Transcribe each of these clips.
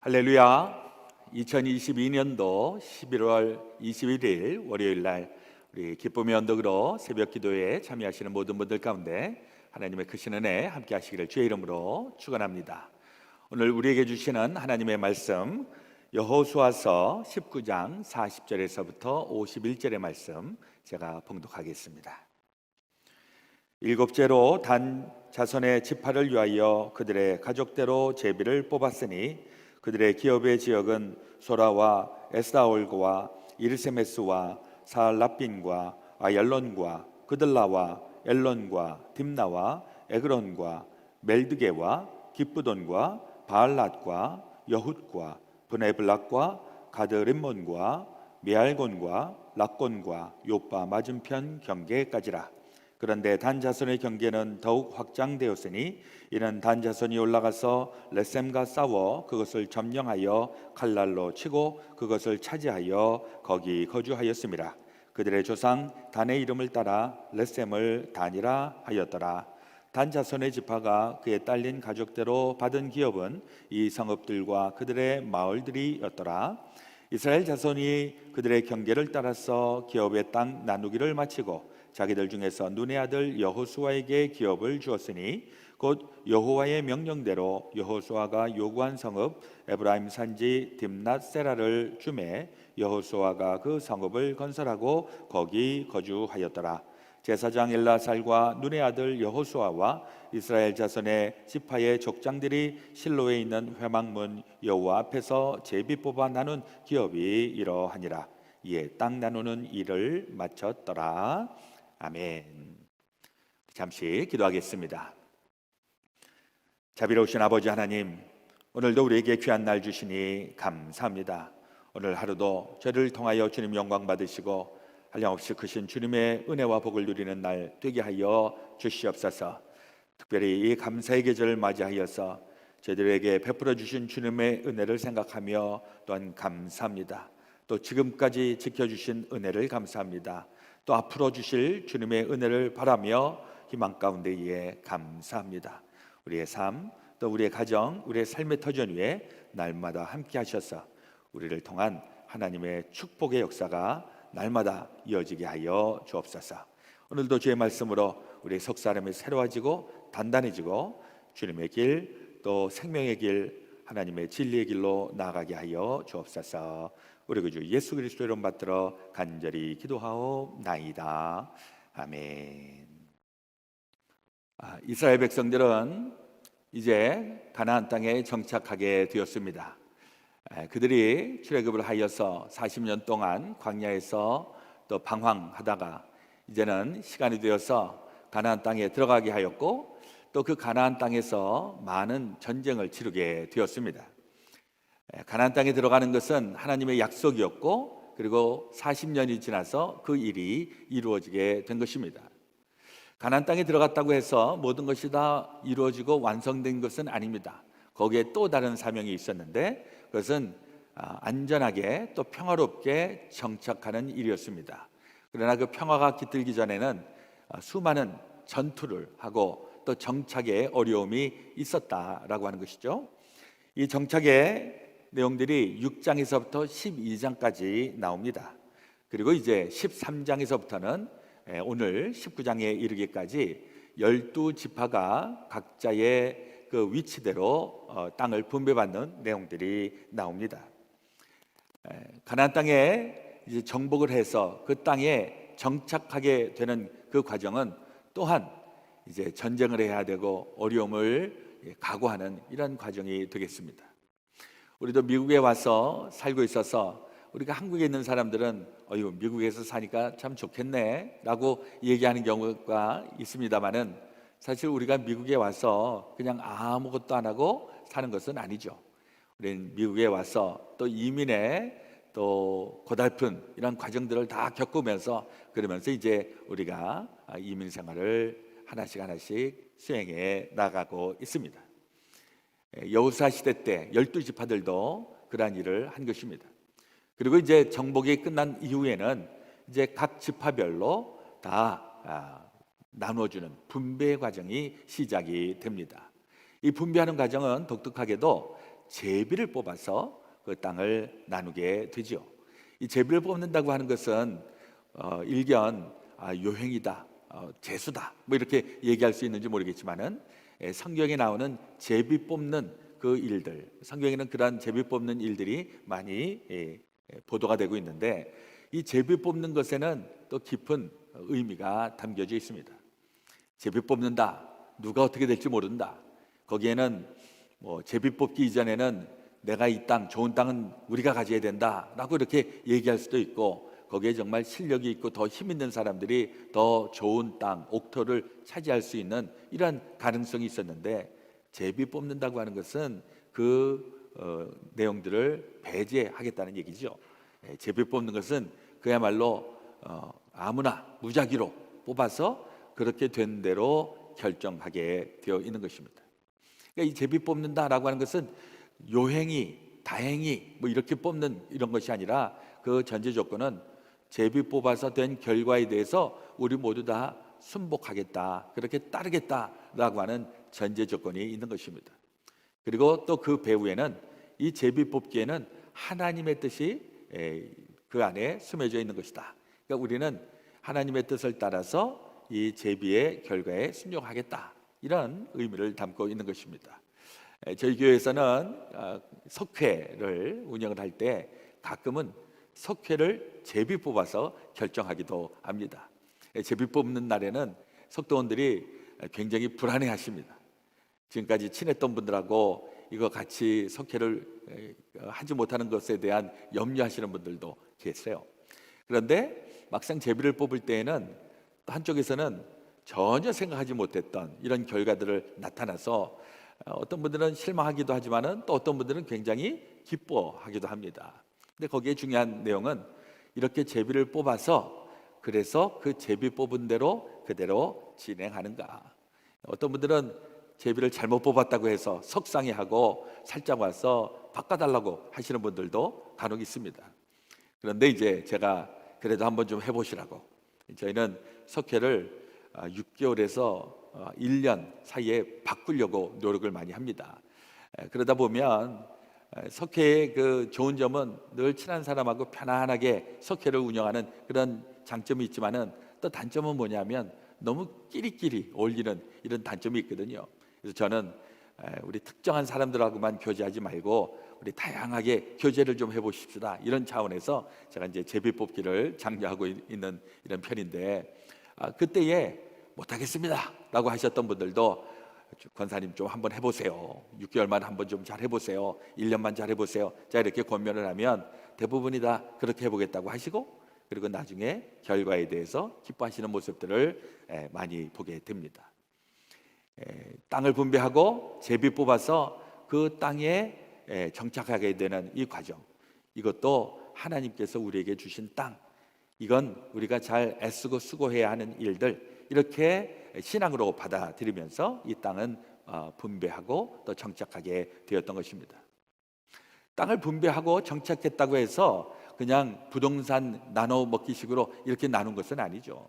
할렐루야. 2022년도 11월 21일 월요일 날 우리 기쁨의 언덕으로 새벽 기도에 참여하시는 모든 분들 가운데 하나님의 크신 은혜 함께 하시기를 주의 이름으로 축원합니다. 오늘 우리에게 주시는 하나님의 말씀 여호수아서 19장 40절에서부터 51절의 말씀 제가 봉독하겠습니다. 일곱째로 단 자손의 지파를 위하여 그들의 가족대로 제비를 뽑았으니 그들의 기업의 지역은 소라와 에스다올과 이르세메스와 사알라빈과 아얄론과 그들라와 엘론과 딥나와 에그론과 멜드게와 기쁘돈과 바알랏과 여훗과 브네블락과 가드림몬과 메알곤과 락곤과 요빠 맞은편 경계까지라. 그런데 단 자손의 경계는 더욱 확장되었으니 이는 단 자손이 올라가서 레셈과 싸워 그것을 점령하여 칼날로 치고 그것을 차지하여 거기 거주하였음이라. 그들의 조상 단의 이름을 따라 레셈을 단이라 하였더라. 단 자손의 지파가 그에 딸린 가족대로 받은 기업은 이 성읍들과 그들의 마을들이었더라. 이스라엘 자손이 그들의 경계를 따라서 기업의 땅 나누기를 마치고 자기들 중에서 눈의 아들 여호수아에게 기업을 주었으니 곧 여호와의 명령대로 여호수아가 요구한 성읍 에브라임 산지 딥낫세라를 주매 여호수아가 그 성읍을 건설하고 거기 거주하였더라. 제사장 엘라살과 눈의 아들 여호수아와 이스라엘 자손의 지파의 족장들이 실로에 있는 회막문 여호와 앞에서 제비 뽑아 나눈 기업이 이러하니라. 이에 땅 나누는 일을 마쳤더라. 아멘. 잠시 기도하겠습니다. 자비로우신 아버지 하나님, 오늘도 우리에게 귀한 날 주시니 감사합니다. 오늘 하루도 저를 통하여 주님 영광 받으시고 한량없이 크신 주님의 은혜와 복을 누리는 날 되게 하여 주시옵소서. 특별히 이 감사의 계절을 맞이하여서 저희들에게 베풀어 주신 주님의 은혜를 생각하며 또한 감사합니다. 또 지금까지 지켜주신 은혜를 감사합니다. 또 앞으로 주실 주님의 은혜를 바라며 희망 가운데에 감사합니다. 우리의 삶, 또 우리의 가정, 우리의 삶의 터전 위에 날마다 함께 하셔서 우리를 통한 하나님의 축복의 역사가 날마다 이어지게 하여 주옵소서. 오늘도 주의 말씀으로 우리의 속사람이 새로워지고 단단해지고 주님의 길, 또 생명의 길, 하나님의 진리의 길로 나아가게 하여 주옵소서. 우리 구주 예수 그리스도 이름 받들어 간절히 기도하옵나이다. 아멘. 이스라엘 백성들은 이제 가나안 땅에 정착하게 되었습니다. 그들이 출애굽을 하여서 40년 동안 광야에서 또 방황하다가 이제는 시간이 되어서 가나안 땅에 들어가게 하였고 또 그 가나안 땅에서 많은 전쟁을 치르게 되었습니다. 가나안 땅에 들어가는 것은 하나님의 약속이었고 그리고 40년이 지나서 그 일이 이루어지게 된 것입니다. 가나안 땅에 들어갔다고 해서 모든 것이 다 이루어지고 완성된 것은 아닙니다. 거기에 또 다른 사명이 있었는데 그것은 안전하게 또 평화롭게 정착하는 일이었습니다. 그러나 그 평화가 깃들기 전에는 수많은 전투를 하고 또 정착에 어려움이 있었다라고 하는 것이죠. 이 정착의 내용들이 6장에서부터 12장까지 나옵니다. 그리고 이제 13장에서부터는 오늘 19장에 이르기까지 12지파가 각자의 그 위치대로 땅을 분배받는 내용들이 나옵니다. 가나안 땅에 이제 정복을 해서 그 땅에 정착하게 되는 그 과정은 또한 이제 전쟁을 해야 되고 어려움을 각오하는 이런 과정이 되겠습니다. 우리도 미국에 와서 살고 있어서 우리가 한국에 있는 사람들은 미국에서 사니까 참 좋겠네 라고 얘기하는 경우가 있습니다만은 사실 우리가 미국에 와서 그냥 아무것도 안 하고 사는 것은 아니죠. 우리는 미국에 와서 또 이민의 또 고달픈 이런 과정들을 다 겪으면서 그러면서 이제 우리가 이민 생활을 하나씩 수행해 나가고 있습니다. 여호수아 시대 때 12지파들도 그러한 일을 한 것입니다. 그리고 이제 정복이 끝난 이후에는 이제 각 지파별로 다 나눠주는 분배 과정이 시작이 됩니다. 이 분배하는 과정은 독특하게도 제비를 뽑아서 그 땅을 나누게 되죠. 이 제비를 뽑는다고 하는 것은 일견 요행이다, 재수다, 뭐 이렇게 얘기할 수 있는지 모르겠지만은 성경에 나오는 제비 뽑는 그 일들, 성경에는 그러한 제비 뽑는 일들이 많이 보도가 되고 있는데, 이 제비 뽑는 것에는 또 깊은 의미가 담겨져 있습니다. 제비 뽑는다, 누가 어떻게 될지 모른다. 거기에는 뭐 제비 뽑기 이전에는 내가 이 땅, 좋은 땅은 우리가 가져야 된다라고 이렇게 얘기할 수도 있고, 거기에 정말 실력이 있고 더 힘 있는 사람들이 더 좋은 땅, 옥토를 차지할 수 있는 이러한 가능성이 있었는데, 제비 뽑는다고 하는 것은 그 내용들을 배제하겠다는 얘기죠. 제비 뽑는 것은 그야말로 아무나 무작위로 뽑아서 그렇게 된 대로 결정하게 되어 있는 것입니다. 그러니까 이 제비 뽑는다라고 하는 것은 요행이, 다행히 뭐 이렇게 뽑는 이런 것이 아니라, 그 전제 조건은 제비 뽑아서 된 결과에 대해서 우리 모두 다 순복하겠다, 그렇게 따르겠다라고 하는 전제 조건이 있는 것입니다. 그리고 또 그 배후에는, 이 제비 뽑기에는 하나님의 뜻이 그 안에 스며져 있는 것이다. 그러니까 우리는 하나님의 뜻을 따라서 이 제비의 결과에 순종하겠다, 이런 의미를 담고 있는 것입니다. 저희 교회에서는 석회를 운영을 할 때 가끔은 석회를 제비 뽑아서 결정하기도 합니다. 제비 뽑는 날에는 석도원들이 굉장히 불안해하십니다. 지금까지 친했던 분들하고 이거 같이 석회를 하지 못하는 것에 대한 염려하시는 분들도 계세요. 그런데 막상 제비를 뽑을 때에는 또 한쪽에서는 전혀 생각하지 못했던 이런 결과들을 나타나서 어떤 분들은 실망하기도 하지만은 또 어떤 분들은 굉장히 기뻐하기도 합니다. 근데 거기에 중요한 내용은, 이렇게 제비를 뽑아서 그래서 그 제비 뽑은 대로 그대로 진행하는가. 어떤 분들은 제비를 잘못 뽑았다고 해서 속상해하고 살짝 와서 바꿔달라고 하시는 분들도 간혹 있습니다. 그런데 이제 제가 그래도 한번 좀 해보시라고, 저희는 석회를 6개월에서 1년 사이에 바꾸려고 노력을 많이 합니다. 그러다 보면 석회의 그 좋은 점은 늘 친한 사람하고 편안하게 석회를 운영하는 그런 장점이 있지만은, 또 단점은 뭐냐면 너무 끼리끼리 어울리는 이런 단점이 있거든요. 그래서 저는 우리 특정한 사람들하고만 교제하지 말고 우리 다양하게 교제를 좀 해보십시다, 이런 차원에서 제가 이제 제비 뽑기를 장려하고 있는 이런 편인데, 그때에 못하겠습니다 라고 하셨던 분들도, 권사님 좀 한번 해보세요, 6개월만 한번 좀 잘 해보세요, 1년만 잘 해보세요, 자 이렇게 권면을 하면 대부분이 다 그렇게 해보겠다고 하시고, 그리고 나중에 결과에 대해서 기뻐하시는 모습들을 많이 보게 됩니다. 땅을 분배하고 제비 뽑아서 그 땅에 정착하게 되는 이 과정, 이것도 하나님께서 우리에게 주신 땅, 이건 우리가 잘 애쓰고 수고해야 하는 일들, 이렇게 신앙으로 받아들이면서 이 땅은 분배하고 또 정착하게 되었던 것입니다. 땅을 분배하고 정착했다고 해서 그냥 부동산 나눠 먹기식으로 이렇게 나눈 것은 아니죠.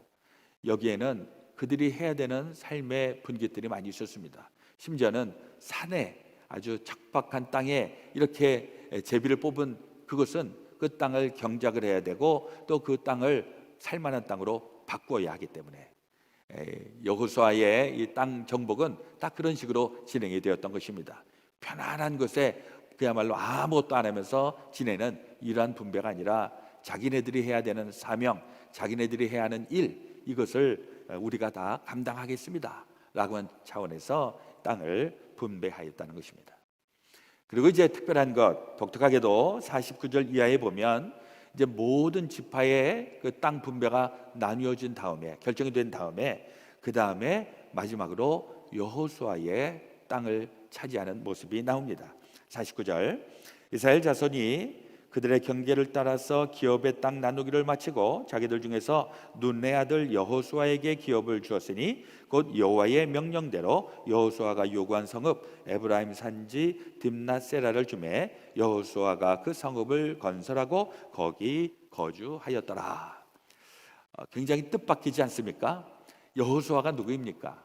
여기에는 그들이 해야 되는 삶의 분깃들이 많이 있었습니다. 심지어는 산에, 아주 척박한 땅에 이렇게 제비를 뽑은 그것은 그 땅을 경작을 해야 되고, 또 그 땅을 살만한 땅으로 바꾸어야 하기 때문에 여호수아의 이 땅 정복은 딱 그런 식으로 진행이 되었던 것입니다. 편안한 곳에 그야말로 아무것도 안 하면서 지내는 이러한 분배가 아니라, 자기네들이 해야 되는 사명, 자기네들이 해야 하는 일, 이것을 우리가 다 감당하겠습니다 라고 하는 차원에서 땅을 분배하였다는 것입니다. 그리고 이제 특별한 것, 독특하게도 49절 이하에 보면 이제 모든 지파의 그 땅 분배가 나뉘어진 다음에, 결정이 된 다음에, 그 다음에 마지막으로 여호수아의 땅을 차지하는 모습이 나옵니다. 49절, 이스라엘 자손이 그들의 경계를 따라서 기업의 땅 나누기를 마치고 자기들 중에서 눈의 아들 여호수아에게 기업을 주었으니, 곧 여호와의 명령대로 여호수아가 요구한 성읍 에브라임 산지 딥낫세라를 주매 여호수아가 그 성읍을 건설하고 거기 거주하였더라. 굉장히 뜻밖이지 않습니까? 여호수아가 누구입니까?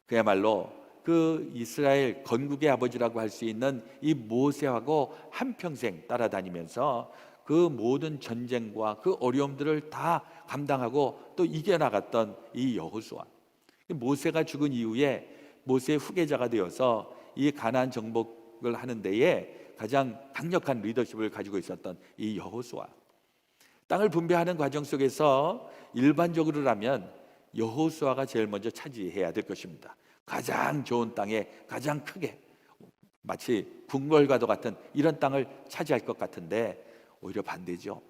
그야말로 그 이스라엘 건국의 아버지라고 할 수 있는 이 모세하고 한평생 따라다니면서 그 모든 전쟁과 그 어려움들을 다 감당하고 또 이겨나갔던 이 여호수아. 모세가 죽은 이후에 모세의 후계자가 되어서 이 가나안 정복을 하는 데에 가장 강력한 리더십을 가지고 있었던 이 여호수아. 땅을 분배하는 과정 속에서 일반적으로라면 여호수아가 제일 먼저 차지해야 될 것입니다. 가장 좋은 땅에 가장 크게, 마치 궁궐과도 같은 이런 땅을 차지할 것 같은데 오히려 반대죠.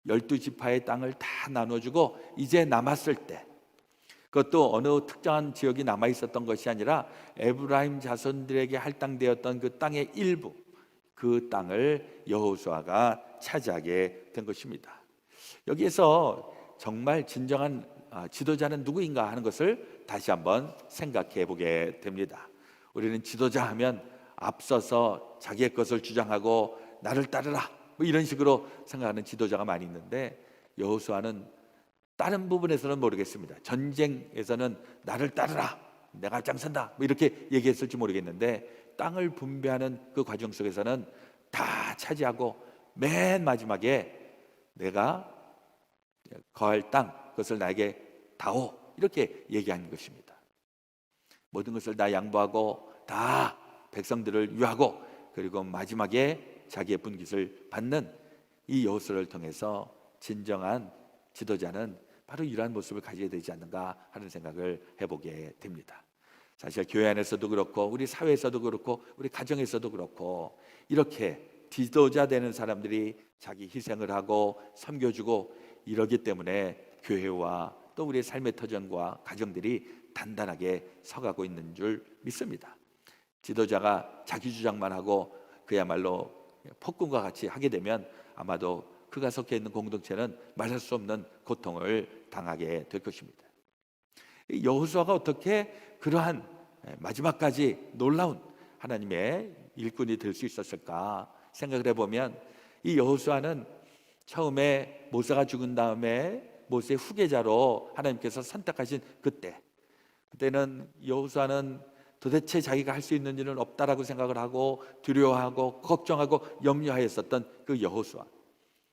12지파의 땅을 다 나눠주고 이제 남았을 때, 그것도 어느 특정한 지역이 남아 있었던 것이 아니라 에브라임 자손들에게 할당되었던 그 땅의 일부, 그 땅을 여호수아가 차지하게 된 것입니다. 여기에서 정말 진정한 지도자는 누구인가 하는 것을 다시 한번 생각해 보게 됩니다. 우리는 지도자 하면 앞서서 자기의 것을 주장하고 나를 따르라, 뭐 이런 식으로 생각하는 지도자가 많이 있는데, 여호수아는 다른 부분에서는 모르겠습니다. 전쟁에서는 나를 따르라, 내가 앞장선다, 뭐 이렇게 얘기했을지 모르겠는데, 땅을 분배하는 그 과정 속에서는 다 차지하고 맨 마지막에 내가 거할 땅, 그것을 나에게 다오, 이렇게 얘기하는 것입니다. 모든 것을 다 양보하고 다 백성들을 위하고, 그리고 마지막에 자기의 분깃을 받는 이 여호수아를 통해서 진정한 지도자는 바로 이러한 모습을 가져야 되지 않는가 하는 생각을 해보게 됩니다. 사실 교회 안에서도 그렇고 우리 사회에서도 그렇고 우리 가정에서도 그렇고 이렇게 지도자 되는 사람들이 자기 희생을 하고 섬겨주고 이러기 때문에 교회와 또 우리의 삶의 터전과 가정들이 단단하게 서가고 있는 줄 믿습니다. 지도자가 자기 주장만 하고 그야말로 폭군과 같이 하게 되면 아마도 그가 속해 있는 공동체는 말할 수 없는 고통을 당하게 될 것입니다. 여호수아가 어떻게 그러한 마지막까지 놀라운 하나님의 일꾼이 될 수 있었을까 생각을 해보면, 이 여호수아는 처음에 모세가 죽은 다음에 모세의 후계자로 하나님께서 선택하신 그때는 여호수아는 도대체 자기가 할 수 있는 일은 없다라고 생각을 하고 두려워하고 걱정하고 염려하였었던 그 여호수아.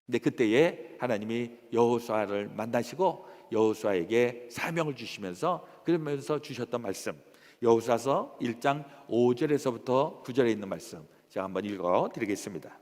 근데 그때에 하나님이 여호수아를 만나시고 여호수아에게 사명을 주시면서 그러면서 주셨던 말씀, 여호수아서 1장 5절에서부터 9절에 있는 말씀 제가 한번 읽어 드리겠습니다.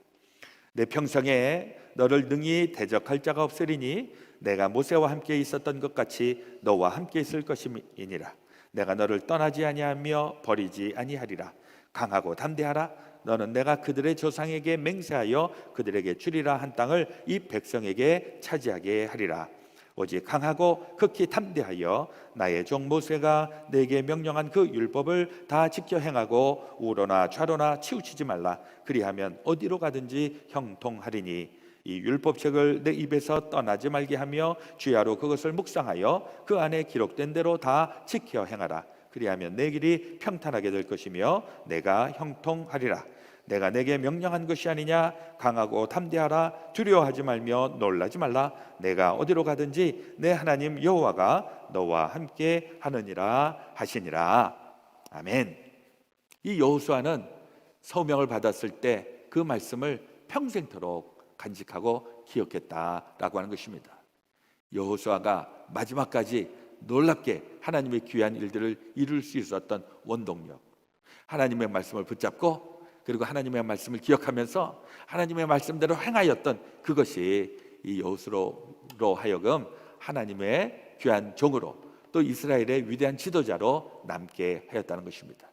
내 평생에 너를 능히 대적할 자가 없으리니 내가 모세와 함께 있었던 것 같이 너와 함께 있을 것임이니라. 내가 너를 떠나지 아니하며 버리지 아니하리라. 강하고 담대하라. 너는 내가 그들의 조상에게 맹세하여 그들에게 주리라 한 땅을 이 백성에게 차지하게 하리라. 오직 강하고 극히 담대하여 나의 종 모세가 내게 명령한 그 율법을 다 지켜 행하고 우로나 좌로나 치우치지 말라. 그리하면 어디로 가든지 형통하리니 이 율법책을 내 입에서 떠나지 말게 하며 주야로 그것을 묵상하여 그 안에 기록된 대로 다 지켜 행하라. 그리하면 내 길이 평탄하게 될 것이며 내가 형통하리라. 내가 내게 명령한 것이 아니냐. 강하고 담대하라. 두려워하지 말며 놀라지 말라. 내가 어디로 가든지 내 하나님 여호와가 너와 함께 하느니라 하시니라. 아멘. 이 여호수아는 소명을 받았을 때 그 말씀을 평생토록 간직하고 기억했다라고 하는 것입니다. 여호수아가 마지막까지 놀랍게 하나님의 귀한 일들을 이룰 수 있었던 원동력, 하나님의 말씀을 붙잡고 그리고 하나님의 말씀을 기억하면서 하나님의 말씀대로 행하였던 그것이 이 여호수아로 하여금 하나님의 귀한 종으로 또 이스라엘의 위대한 지도자로 남게 하였다는 것입니다.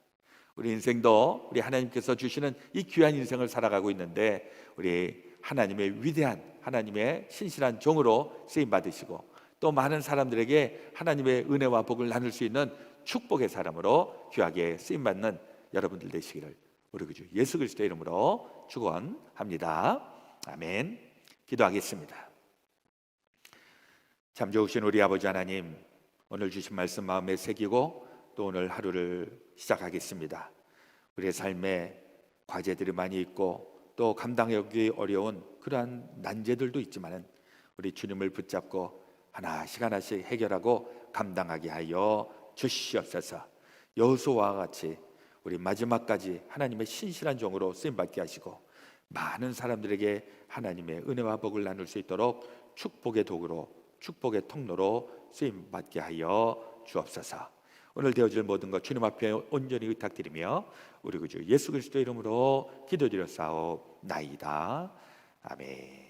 우리 인생도 우리 하나님께서 주시는 이 귀한 인생을 살아가고 있는데 우리 하나님의 위대한 하나님의 신실한 종으로 쓰임 받으시고 또 많은 사람들에게 하나님의 은혜와 복을 나눌 수 있는 축복의 사람으로 귀하게 쓰임 받는 여러분들 되시기를 우리 구주 예수 그리스도의 이름으로 축원합니다. 아멘. 기도하겠습니다. 참 좋으신 우리 아버지 하나님, 오늘 주신 말씀 마음에 새기고 또 오늘 하루를 시작하겠습니다. 우리의 삶에 과제들이 많이 있고 또 감당하기 어려운 그러한 난제들도 있지만 우리 주님을 붙잡고 하나씩 하나씩 해결하고 감당하게 하여 주시옵소서. 여호수아와 같이 우리 마지막까지 하나님의 신실한 종으로 쓰임 받게 하시고 많은 사람들에게 하나님의 은혜와 복을 나눌 수 있도록 축복의 도구로, 축복의 통로로 쓰임 받게 하여 주옵소서. 오늘 되어질 모든 것 주님 앞에 온전히 의탁드리며 우리 구주 예수 그리스도 이름으로 기도드렸사옵나이다. 아멘.